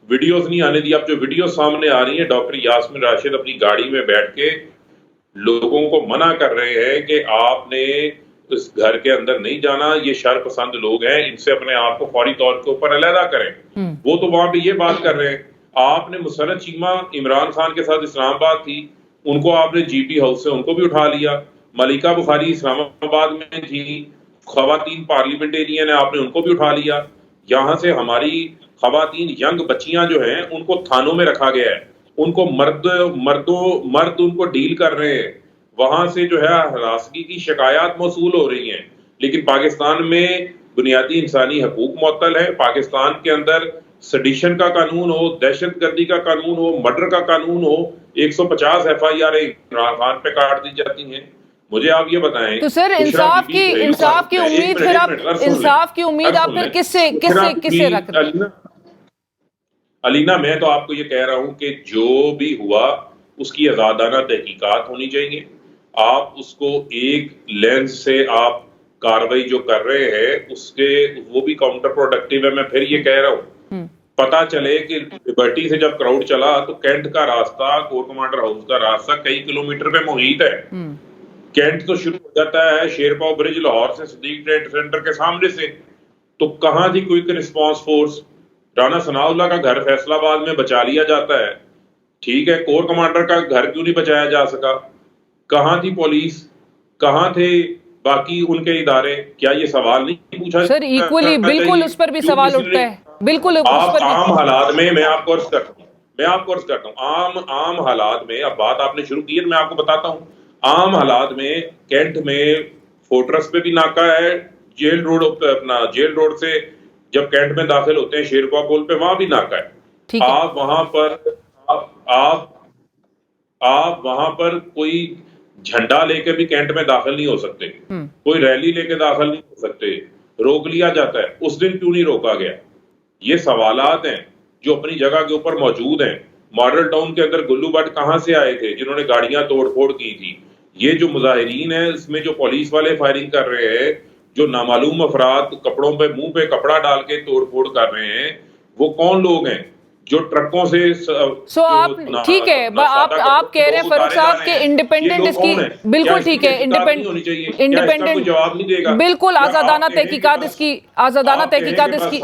ویڈیوز نہیں آنے دی. اب جو ویڈیو سامنے آ رہی ہیں, ڈاکٹر یاسمین راشد اپنی گاڑی میں بیٹھ کے لوگوں کو منع کر رہے ہیں کہ آپ نے اس گھر کے اندر نہیں جانا, یہ شر پسند لوگ ہیں, ان سے اپنے آپ کو فوری طور کے اوپر علیحدہ کریں. وہ تو وہاں پہ یہ بات کر رہے ہیں. آپ نے مسرت چیمہ عمران خان کے ساتھ اسلام آباد تھی, ان کو آپ نے GP ہاؤس سے ان کو بھی اٹھا لیا. ملکہ بخاری اسلام آباد میں تھی, خواتین پارلیمنٹیرین ہیں, آپ نے ان کو بھی اٹھا لیا. یہاں سے ہماری خواتین ینگ بچیاں جو ہیں ان کو تھانوں میں رکھا گیا ہے, ان کو مرد ان کو ڈیل کر رہے ہیں. وہاں سے جو ہے ہراسگی کی شکایات موصول ہو رہی ہیں. لیکن پاکستان میں بنیادی انسانی حقوق معطل ہے. پاکستان کے اندر سیڈیشن کا قانون ہو, دہشت گردی کا قانون ہو, مرڈر کا قانون ہو, 150 FIR عمران خان پہ کاٹ دی جاتی ہیں. مجھے آپ یہ بتائیں تو سر انصاف کی امید پھر آپ انصاف کی امید آپ پھر کس سے رکھ رہے ہیں؟ علینا, میں تو آپ کو یہ کہہ رہا ہوں کہ جو بھی ہوا اس کی آزادانہ تحقیقات ہونی چاہیے. آپ اس کو ایک لینس سے آپ کاروائی جو کر رہے ہیں اس کے وہ بھی کاؤنٹر پروڈکٹیو ہے. میں پھر یہ کہہ رہا ہوں, پتا چلے کہ لبرٹی سے جب کراؤڈ چلا تو کینٹ کا راستہ, کور کمانڈر ہاؤس کا راستہ کئی کلومیٹر پہ محیط ہے. کینٹ تو شروع ہو جاتا ہے شیرپاؤ برج لاہور سے, صدیق ٹریڈ سینٹر کے سامنے سے. تو کہاں تھی کوئک رسپانس فورس؟ رانا ثناء اللہ کا گھر فیصل آباد میں بچا لیا جاتا ہے, ٹھیک ہے, کور کمانڈر کا گھر کیوں نہیں بچایا جا سکا؟ کہاں تھی پولیس, کہاں تھے باقی ان کے ادارے؟ کیا یہ سوال نہیں پوچھا سر ایکولی بالکل اس پر بھی سوال اٹھتا ہے. بالکل عام حالات میں میں آپ کو عرض کرتا ہوں عام حالات میں, اب بات آپ نے شروع کی ہے میں آپ کو بتاتا ہوں. عام حالات میں کینٹ میں فورٹرس پہ بھی ناکہ ہے, جیل روڈ سے جب کینٹ میں داخل ہوتے ہیں شیرپا پول پہ وہاں بھی ناکہ ہے. آپ وہاں پر کوئی جھنڈا لے کے بھی کینٹ میں داخل نہیں ہو سکتے, کوئی ریلی لے کے داخل نہیں ہو سکتے, روک لیا جاتا ہے. اس دن کیوں نہیں روکا گیا؟ یہ سوالات ہیں جو اپنی جگہ کے اوپر موجود ہیں. ماڈل ٹاؤن کے اندر گلو بٹ کہاں سے آئے تھے جنہوں نے گاڑیاں توڑ پھوڑ کی تھی؟ یہ جو مظاہرین ہیں اس میں جو پولیس والے فائرنگ کر رہے ہیں, جو نامعلوم افراد کپڑوں پہ منہ پہ کپڑا ڈال کے توڑ پھوڑ کر رہے ہیں, وہ کون لوگ ہیں؟ جو ٹرکوں سے آپ ٹھیک ہے, آپ کہہ رہے ہیں فاروق صاحب کہ انڈیپینڈنٹ اس کی بالکل ٹھیک ہے, انڈیپینڈنٹ بالکل آزادانہ تحقیقات اس کی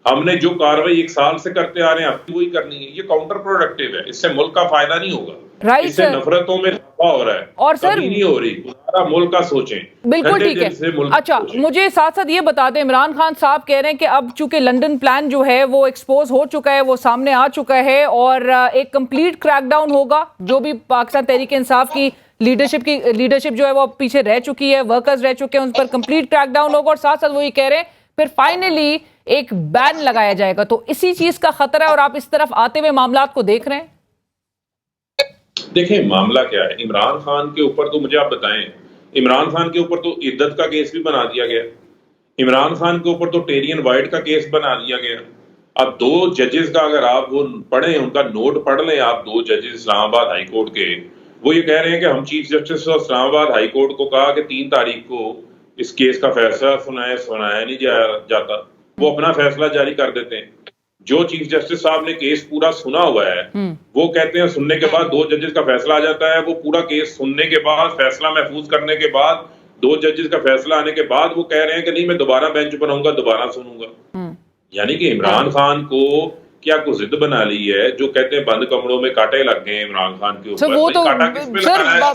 ہم نے جو کاروائی 1 سال سے کرتے آ رہے ہیں اب وہی کرنی ہے. یہ کاؤنٹر پروڈکٹیو ہے, اس سے ملک کا فائدہ نہیں ہوگا. اس سے نفرتوں میں اضافہ ہو رہا ہے اور سر نہیں ہو رہی. ملک کا سوچیں. بالکل ٹھیک ہے. اچھا مجھے ساتھ ساتھ یہ بتا دیں, عمران خان صاحب کہہ رہے ہیں کہ اب چونکہ لنڈن پلان جو ہے وہ ایکسپوز ہو چکا ہے, وہ سامنے آ چکا ہے, اور ایک کمپلیٹ کریک ڈاؤن ہوگا. جو بھی پاکستان تحریک انصاف کی لیڈرشپ جو ہے وہ پیچھے رہ چکی ہے, ورکرز رہ چکے ہیں, ان پر کمپلیٹ کریک ڈاؤن ہوگا. اور ساتھ ساتھ وہ یہ کہہ رہے ہیں پھر فائنلی ایک بین لگایا جائے گا. تو اسی چیز کا خطرہ ہے اور آپ اس طرف آتے ہوئے معاملات کو دیکھ رہے ہیں. دیکھیں معاملہ کیا ہے. عمران خان کے اوپر تو مجھے آپ بتائیں, عمران خان کے اوپر تو عدت کا کیس بھی بنا دیا گیا, عمران خان کے اوپر تو ٹیرین وائٹ کا کیس بنا دیا گیا. اب 2 ججز کا اگر آپ وہ پڑھیں, ان کا نوٹ پڑھ لیں آپ, 2 ججز اسلام آباد ہائی کورٹ کے, وہ یہ کہہ رہے ہیں کہ ہم چیف جسٹس اور اسلام آباد ہائی کورٹ کو کہا کہ 3 تاریخ کو اس کیس کا فیصلہ سنایا نہیں جاتا, وہ اپنا فیصلہ جاری کر دیتے ہیں. جو چیف جسٹس صاحب نے کیس پورا سنا ہوا ہے وہ کہتے ہیں سننے کے بعد 2 ججز کا فیصلہ آ جاتا ہے, وہ پورا کیس سننے کے بعد فیصلہ محفوظ کرنے کے بعد 2 ججز کا فیصلہ آنے کے بعد وہ کہہ رہے ہیں کہ نہیں میں دوبارہ بینچ بناؤں گا, دوبارہ سنوں گا. یعنی کہ عمران خان کو کیا کوئی ضد بنا لی ہے جو کہتے ہیں بند کمروں میں کاٹے لگ گئے عمران خان کے اوپر؟ وہ تو کاٹا کس پہ لگانا ہے؟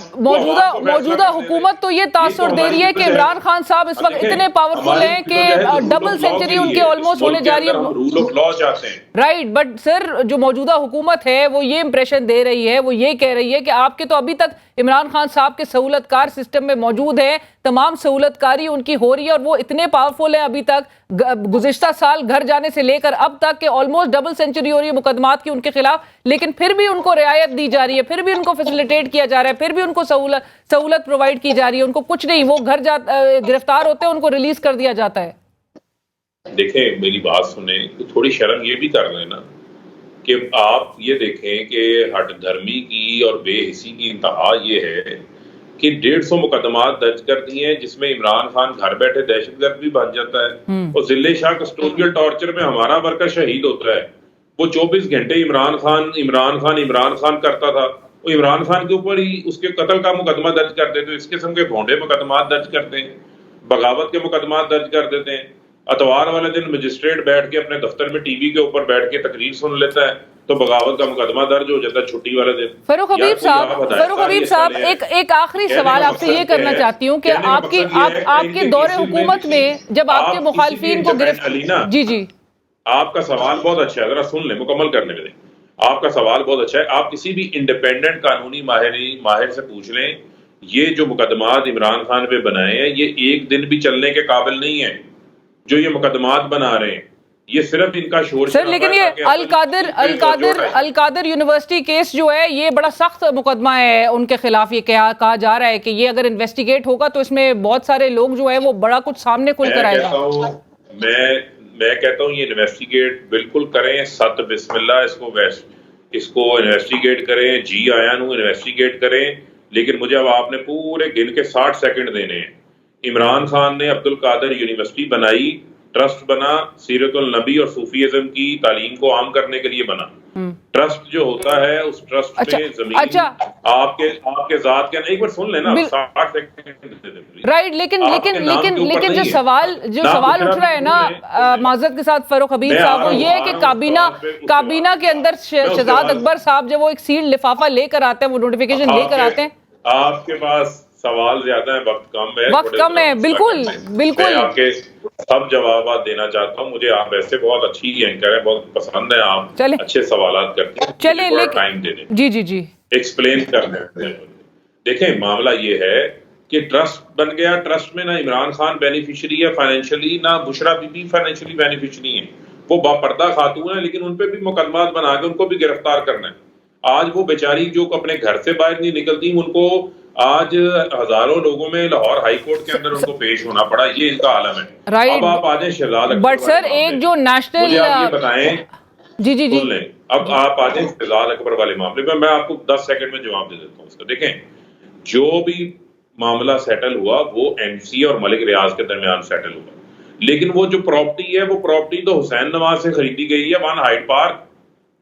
موجودہ حکومت تو یہ تاثر دے رہی ہے کہ عمران خان صاحب اس وقت اتنے پاورفل ہیں کہ ڈبل سینچری ان کے آلموسٹ ہونے جا رہی ہے. رول آف لا چاہتے ہیں. رائٹ, بٹ سر جو موجودہ حکومت ہے وہ یہ امپریشن دے رہی ہے, وہ یہ کہہ رہی ہے کہ آپ کے تو ابھی تک عمران خان صاحب کے سہولت کار سسٹم میں موجود ہیں, تمام سہولت کاری ان کی ہو رہی ہے اور وہ اتنے پاورفل ہیں ابھی تک, گزشتہ سال گھر جانے سے لے کر اب تک کہ آلموسٹ ڈبل سینچری ہو رہی ہے مقدمات کی ان کے خلاف, لیکن پھر بھی ان کو رعایت دی جا رہی ہے, پھر بھی ان کو فیسیلیٹیٹ کیا جا رہا ہے, پھر بھی ان کو سہولت پرووائڈ کی جا رہی ہے, ان کو کچھ نہیں, وہ گھر گرفتار ہوتے ہیں ان کو ریلیز کر دیا جاتا ہے. دیکھیں میری بات سنیں, تھوڑی شرم یہ بھی کر لینا کہ آپ یہ دیکھیں کہ ہٹ دھرمی کی اور بے حسی کی انتہا یہ ہے کہ 150 مقدمات درج کر دی ہیں جس میں عمران خان گھر بیٹھے دہشت گرد بھی بن جاتا ہے, اور ضلع شاہ کسٹوڈیل ٹارچر میں ہمارا ورکر شہید ہوتا ہے. وہ 24 گھنٹے عمران خان کرتا تھا, وہ عمران خان کے اوپر ہی اس کے قتل کا مقدمہ درج کر دیتے, اس قسم کے بھونڈے مقدمات درج کرتے ہیں, بغاوت کے مقدمات درج کر دیتے ہیں. اتوار والے دن مجسٹریٹ بیٹھ کے اپنے دفتر میں ٹی وی کے اوپر بیٹھ کے تقریر سن لیتا ہے تو بغاوت کا مقدمہ درج ہو جاتا ہے چھٹی والے دن. فاروق حبیب صاحب ایک آخری سوال آپ سے یہ کرنا چاہتی ہوں کہ آپ کے دور حکومت میں جب آپ کے مخالفین کو گرفتار, جی آپ کا سوال بہت اچھا ہے, ذرا سن لیں, مکمل کرنے میں دیں. آپ کا سوال بہت اچھا ہے. آپ کسی بھی انڈیپینڈنٹ قانونی ماہر سے پوچھ لیں, یہ جو مقدمات عمران خان پہ بنائے ہیں یہ ایک دن بھی چلنے کے قابل نہیں ہیں. جو یہ مقدمات بنا رہے ہیں یہ صرف ان کا شور سر, لیکن یہ القادر یونیورسٹی کیس جو ہے یہ بڑا سخت مقدمہ ہے ان کے خلاف. یہ کہا جا رہا ہے کہ یہ اگر انویسٹیگیٹ ہوگا تو اس میں بہت سارے لوگ جو ہے وہ بڑا کچھ سامنے کھل کر آئے گا. میں کہتا ہوں یہ انویسٹیگیٹ بالکل کریں, ست بسم اللہ اس کو انویسٹیگیٹ کریں, جی آیا نو انویسٹیگیٹ کریں, لیکن مجھے اب آپ نے پورے گن کے 60 سیکنڈ دینے ہیں. عمران خان نے عبد القادر یونیورسٹی بنائی, ٹرسٹ بنا, سیرت النبی اور صوفیزم کی تعلیم کو عام کرنے کے لیے بنا. ٹرسٹ جو ہوتا ہے اس ٹرسٹ میں زمین آپ کے ذات کے, ایک بار سن لینا 60 سیکنڈ. رائٹ, لیکن جو سوال اٹھ رہا ہے نا معذرت کے ساتھ فاروق حبیب صاحب, وہ یہ ہے کہ کابینہ کے اندر شہزاد اکبر صاحب جب وہ ایک سیل لفافہ لے کر آتے ہیں, وہ نوٹیفیکیشن لے کر آتے ہیں. آپ کے پاس سوال زیادہ ہے, وقت کم ہے. بالکل میں آپ کے سب جوابات دینا چاہتا ہوں. مجھے آپ ایسے بہت اچھی اینکر ہیں, بہت پسند ہیں, آپ اچھے سوالات کرتے ہیں. چلیں ٹائم دینے جی ایکسپلین کرنے. دیکھیں معاملہ یہ ہے کہ ٹرسٹ بن گیا, ٹرسٹ میں نہ عمران خان بینیفیشری ہے فائنینشلی, نہ بشرا بی بی فائنینشلی بینیفیشری ہیں. وہ باپردہ خاتون ہیں لیکن ان پہ بھی مقدمات بنا کے ان کو بھی گرفتار کرنا ہے. آج وہ بیچاری جو اپنے گھر سے باہر نہیں نکلتی, ان کو آج ہزاروں لوگوں میں لاہور ہائی کورٹ کے اندر ان کو پیش ہونا پڑا, یہ ان کا عالم ہے. اب آپ آ جائیں شہزاد اکبر, بٹ سر ایک جو نیشنل, مجھے آپ یہ بتائیں, جی سن لیں, اب آپ آ جائیں شہزاد اکبر والے معاملے میں آپ کو 10 سیکنڈ میں جواب دے دیتا ہوں اس کا. دیکھیں جو بھی معاملہ سیٹل ہوا وہ ایم سی اور ملک ریاض کے درمیان سیٹل ہوا, لیکن وہ جو پراپرٹی ہے وہ پراپرٹی تو حسین نواز سے خریدی گئی ہے ون ہائیڈ پارک,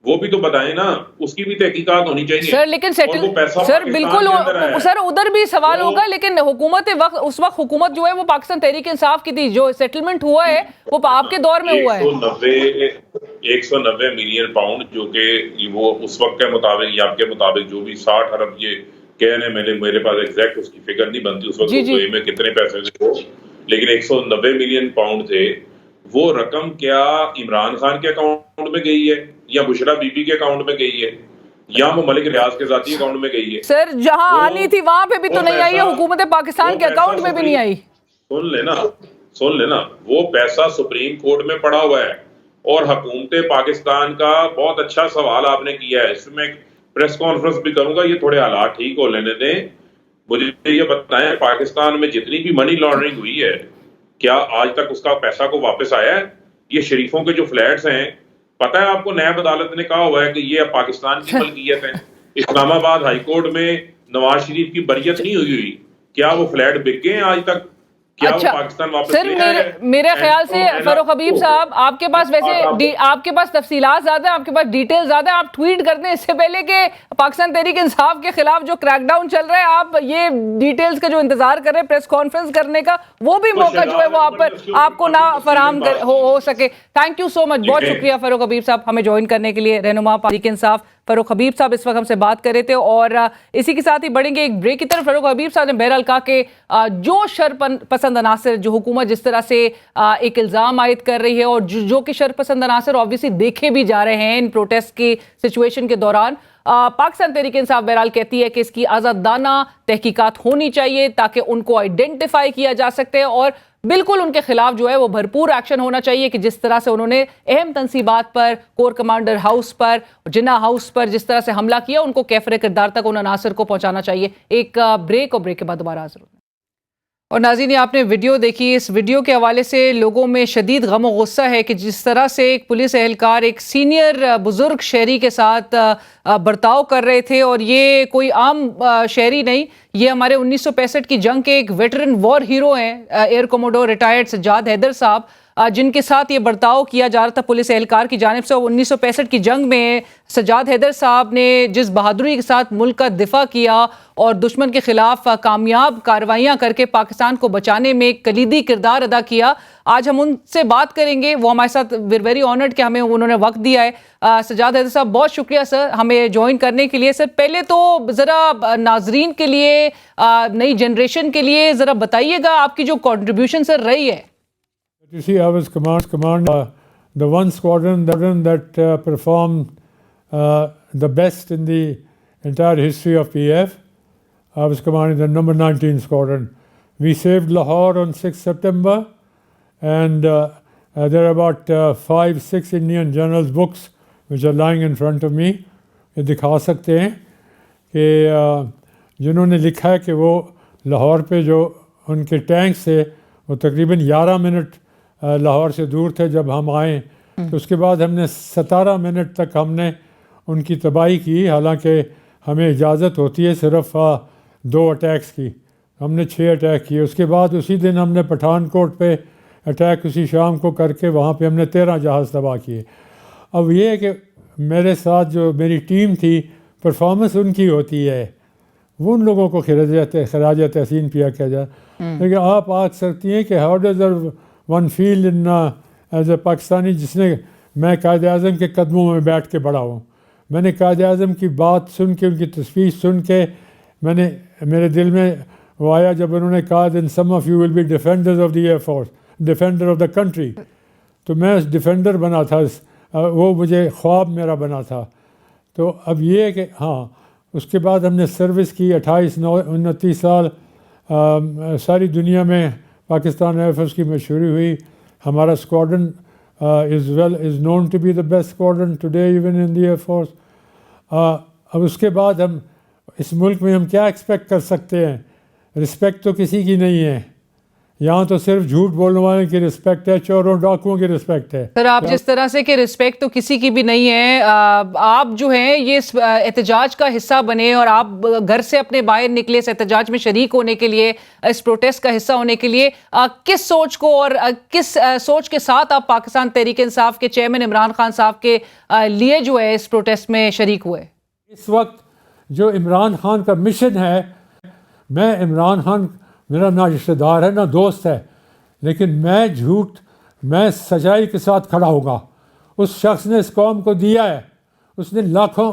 وہ بھی تو بتائیں نا, اس کی بھی تحقیقات ہونی چاہیے سر. لیکن سر بالکل سر ادھر بھی سوال ہوگا, لیکن حکومت اس وقت حکومت جو ہے وہ پاکستان تحریک انصاف کی تھی, جو سیٹلمنٹ ہوا ہے وہ آپ کے دور میں ہوا ہے 190 ملین پاؤنڈ, جو کہ وہ اس وقت کے مطابق یا آپ کے مطابق جو بھی 60 ارب یہ کہنے, میرے پاس ایگزیکٹ اس کی فگر نہیں بنتی اس وقت میں کتنے پیسے تھے, لیکن 190 ملین پاؤنڈ تھے. وہ رقم کیا عمران خان کے اکاؤنٹ میں گئی ہے یا بشرا بی بی کے اکاؤنٹ میں گئی ہے یا وہ ملک ریاض کے ذاتی اکاؤنٹ میں گئی ہے؟ سر جہاں آنی تھی وہاں پہ بھی تو نہیں آئی ہے, حکومت پاکستان کے اکاؤنٹ میں بھی نہیں آئی. سن لینا, وہ پیسہ سپریم کورٹ میں پڑا ہوا ہے, اور حکومت پاکستان کا بہت اچھا سوال آپ نے کیا ہے, اس میں پریس کانفرنس بھی کروں گا, یہ تھوڑے حالات ٹھیک ہو لینے دیں. مجھے یہ بتائیں پاکستان میں جتنی بھی منی لانڈرنگ ہوئی ہے کیا آج تک اس کا پیسہ کو واپس آیا ہے؟ یہ شریفوں کے جو فلیٹس ہیں, پتہ ہے آپ کو نیب عدالت نے کہا ہوا ہے کہ یہ پاکستان کی ملکیت ہے. اسلام آباد ہائی کورٹ میں نواز شریف کی بریت نہیں ہوئی, کیا وہ فلیٹ بک گئے ہیں آج تک؟ کیا وہ اچھا پاکستان واپس سر لے آئے؟ میرے خیال سے فاروق حبیب صاحب آپ کے پاس ویسے آپ کے پاس تفصیلات زیادہ ہیں, آپ کے پاس ڈیٹیل زیادہ ہیں, آپ ٹویٹ کرتے ہیں اس سے پہلے کہ پاکستان تحریک انصاف کے خلاف جو کریک ڈاؤن چل رہا ہے آپ یہ ڈیٹیلز کا جو انتظار کر رہے ہیں پریس کانفرنس کرنے کا, وہ بھی موقع جو ہے وہ آپ کو نہ فراہم ہو سکے. تھینک یو سو مچ, بہت شکریہ فاروق حبیب صاحب ہمیں جوائن کرنے کے لیے. رہنما تحریک انصاف فاروق حبیب صاحب اس وقت ہم سے بات کر رہے تھے, اور اسی کے ساتھ ہی بڑھیں گے ایک بریک کی طرف. فاروق حبیب صاحب نے بہرحال کہا کہ جو شر پسند عناصر, جو حکومت جس طرح سے ایک الزام عائد کر رہی ہے, اور جو کہ شر پسند عناصر آبویسلی دیکھے بھی جا رہے ہیں ان پروٹیسٹ کی سچویشن کے دوران, پاکستان تحریک انصاف بہرحال کہتی ہے کہ اس کی آزادانہ تحقیقات ہونی چاہیے تاکہ ان کو آئیڈینٹیفائی کیا جا سکتے, اور بالکل ان کے خلاف جو ہے وہ بھرپور ایکشن ہونا چاہیے کہ جس طرح سے انہوں نے اہم تنصیبات پر, کور کمانڈر ہاؤس پر, جناح ہاؤس پر جس طرح سے حملہ کیا, ان کو کیفر کردار تک ان عناصر کو پہنچانا چاہیے. ایک بریک, اور بریک کے بعد دوبارہ حاضر ہوتے ہیں. اور ناظرین آپ نے ویڈیو دیکھی, اس ویڈیو کے حوالے سے لوگوں میں شدید غم و غصہ ہے کہ جس طرح سے ایک پولیس اہلکار ایک سینئر بزرگ شہری کے ساتھ برتاؤ کر رہے تھے, اور یہ کوئی عام شہری نہیں, یہ ہمارے 1965 کی جنگ کے ایک ویٹرن وار ہیرو ہیں, ایئر کوموڈور ریٹائرڈ سجاد حیدر صاحب, جن کے ساتھ یہ برتاؤ کیا جا رہا تھا پولیس اہلکار کی جانب سے. 1965 کی جنگ میں سجاد حیدر صاحب نے جس بہادری کے ساتھ ملک کا دفاع کیا اور دشمن کے خلاف کامیاب کارروائیاں کر کے پاکستان کو بچانے میں کلیدی کردار ادا کیا, آج ہم ان سے بات کریں گے. وہ ہمارے ساتھ ویری آنرڈ کہ ہمیں انہوں نے وقت دیا ہے. سجاد حیدر صاحب بہت شکریہ سر ہمیں جوائن کرنے کے لیے. سر پہلے تو ذرا ناظرین کے لیے, نئی جنریشن کے لیے ذرا بتائیے گا آپ کی جو کنٹریبیوشن سر رہی ہے. You see, I was command the one squadron that performed the best in the entire history of PF. I was commanding the number 19 squadron. We saved Lahore on 6 September, and there are about 5-6 Indian generals' books which are lying in front of me. یہ دکھا سکتے ہیں کہ جنہوں نے لکھا ہے کہ وہ لاہور پہ جو ان کے ٹینکس تھے وہ تقریباً 11 منٹ لاہور سے دور تھے جب ہم آئے, تو اس کے بعد ہم نے 17 منٹ تک ہم نے ان کی تباہی کی, حالانکہ ہمیں اجازت ہوتی ہے صرف 2 اٹیکس کی. ہم نے 6 اٹیک کیے. اس کے بعد اسی دن ہم نے پٹھان کوٹ پہ اٹیک اسی شام کو کر کے وہاں پہ ہم نے 13 جہاز تباہ کیے. اب یہ ہے کہ میرے ساتھ جو میری ٹیم تھی, پرفارمنس ان کی ہوتی ہے, وہ ان لوگوں کو خراج تحسین کیا جائے. لیکن آپ آج سکتی ہیں کہ how does one feel in as a Pakistani, جس نے میں قائد اعظم کے قدموں میں بیٹھ کے بڑا ہوں. میں نے قائد اعظم کی بات سن کے, ان کی تصویر سن کے, میرے دل میں وہ آیا جب انہوں نے کہا then some of you will be defenders of the air force, defender of the country. تو میں ڈیفینڈر بنا تھا, وہ مجھے خواب میرا بنا تھا. تو اب یہ ہے کہ ہاں, اس کے بعد ہم نے سروس کی 28-29 سال, ساری دنیا میں پاکستان ایئر فورس کی مشہوری ہوئی. ہمارا squadron is known to be the best squadron today even in the air force. اب اس کے بعد ہم اس ملک میں ہم کیا ایکسپیکٹ کر سکتے ہیں؟ رسپیکٹ تو کسی کی نہیں ہے یہاں, تو صرف جھوٹ بولنے والے کی رسپیکٹ ہے, چوروں ڈاکوؤں کی رسپیکٹ ہے. سر آپ جس طرح سے کہ رسپیکٹ تو کسی کی بھی نہیں ہے, آپ جو ہیں یہ احتجاج کا حصہ بنے اور آپ گھر سے اپنے باہر نکلے اس احتجاج میں شریک ہونے کے لیے, اس پروٹیسٹ کا حصہ ہونے کے لیے, کس سوچ کو اور کس سوچ کے ساتھ آپ پاکستان تحریک انصاف کے چیئرمین عمران خان صاحب کے لیے جو ہے اس پروٹیسٹ میں شریک ہوئے؟ اس وقت جو عمران خان کا مشن ہے, میں عمران خان میرا نہ رشتہ دار ہے نہ دوست ہے, لیکن میں سچائی کے ساتھ کھڑا ہوگا. اس شخص نے اس قوم کو دیا ہے, اس نے لاکھوں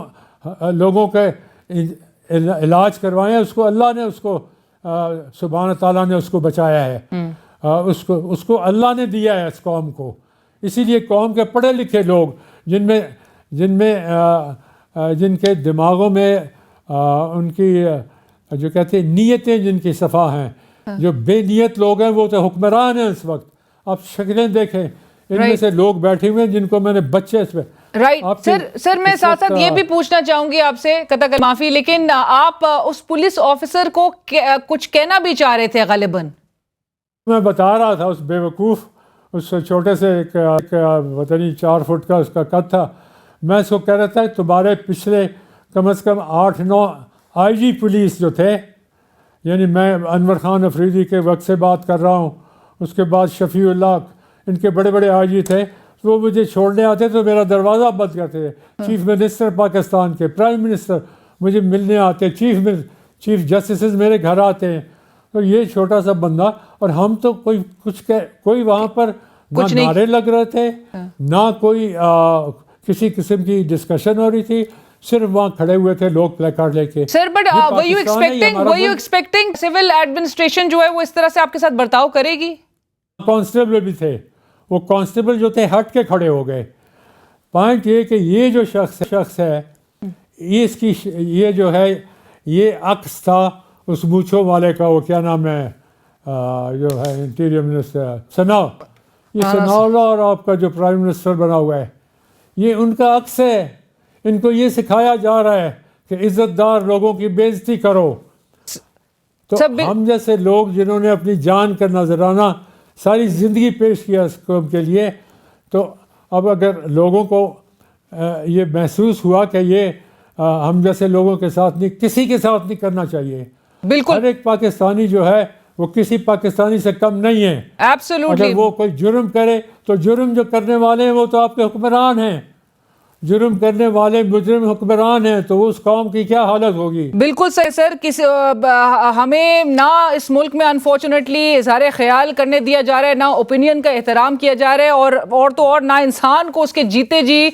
لوگوں کے علاج کروائے ہیں, اس کو اللہ نے اس کو سبحانہ تعالیٰ نے اس کو بچایا ہے, اس کو اللہ نے دیا ہے اس قوم کو. اسی لیے قوم کے پڑھے لکھے لوگ جن کے دماغوں میں ان کی جو کہتے ہیں نیتیں جن کی صفا ہیں, جو بے نیت لوگ ہیں وہ تو حکمران ہیں اس وقت. آپ شکلیں دیکھیں, ان میں سے لوگ بیٹھے ہوئے ہیں جن کو میں نے بچے اس پہ رائٹ. سر میں ساتھ ساتھ یہ بھی پوچھنا چاہوں گی آپ سے, قطع معافی, لیکن آپ اس پولیس آفیسر کو کچھ کہنا بھی چاہ رہے تھے غالباً. میں بتا رہا تھا اس بے وقوف, اس چھوٹے سے ایک وطنی 4 فٹ کا اس کا قد تھا, میں اس کو کہہ رہا تھا تمہارے پچھلے کم از کم 8-9 آئی جی پولیس جو تھے, یعنی میں انور خان افریدی کے وقت سے بات کر رہا ہوں، اس کے بعد شفیع اللہ، ان کے بڑے بڑے آئی تھے، وہ مجھے چھوڑنے آتے تو میرا دروازہ بند کرتے تھے. چیف منسٹر پاکستان کے، پرائم منسٹر مجھے ملنے آتے، چیف جسٹسز میرے گھر آتے ہیں. تو یہ چھوٹا سا بندہ، اور ہم تو کوئی وہاں پر نہ نعرے لگ رہے تھے، نہ کوئی کسی قسم کی ڈسکشن ہو رہی تھی، صرف وہاں کھڑے ہوئے تھے لوگ پلے کارڈ لے کے. Sir but were you expecting civil administration جو ہے وہ اس طرح سے آپ کے ساتھ برتاؤ کرے گی؟ کانسٹیبل بھی تھے، وہ کانسٹیبل جو تھے ہٹ کے کھڑے ہو گئے. پوائنٹ یہ کہ یہ جو شخص ہے، یہ جو ہے یہ عکس تھا اس مونچھوں والے کا، وہ کیا نام ہے جو ہے انٹیریئر منسٹر ثناء، یہ ثناء اللہ، اور آپ کا جو پرائم منسٹر بنا ہوا ہے یہ ان کا عکس ہے. ان کو یہ سکھایا جا رہا ہے کہ عزت دار لوگوں کی بے عزتی کرو. تو ہم جیسے لوگ جنہوں نے اپنی جان کا نذرانہ ساری زندگی پیش کیا اس قوم کے لیے، تو اب اگر لوگوں کو یہ محسوس ہوا کہ یہ ہم جیسے لوگوں کے ساتھ نہیں، کسی کے ساتھ نہیں کرنا چاہیے. بالکل، ہر ایک پاکستانی جو ہے وہ کسی پاکستانی سے کم نہیں ہے. ایبسولوٹلی. اگر وہ کوئی جرم کرے تو جرم جو کرنے والے ہیں وہ تو آپ کے حکمران ہیں. جرم کرنے والے مجرم حکمران ہیں تو اس قوم کی کیا حالت ہوگی؟ بالکل صحیح سر. ہمیں نہ اس ملک میں انفارچونیٹلی اظہار خیال کرنے دیا جا رہا ہے، نہ اوپینین کا احترام کیا جا رہا ہے، اور تو اور نہ انسان کو اس کے جیتے جی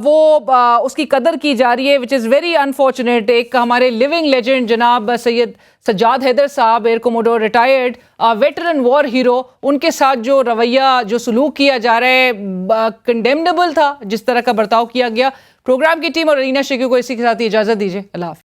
وہ اس کی قدر کی جا رہی ہے، وچ از ویری انفارچونیٹ. ایک ہمارے لیونگ لیجنڈ جناب سید سجاد حیدر صاحب، ایئر کوموڈور ریٹائرڈ، ویٹرن وار ہیرو، ان کے ساتھ جو رویہ جو سلوک کیا جا رہا ہے کنڈیمنیبل تھا، جس طرح کا برتاؤ کیا گیا. پروگرام کی ٹیم اور رینا شیخی کو اسی کے ساتھ اجازت دیجیے. اللہ حافظ.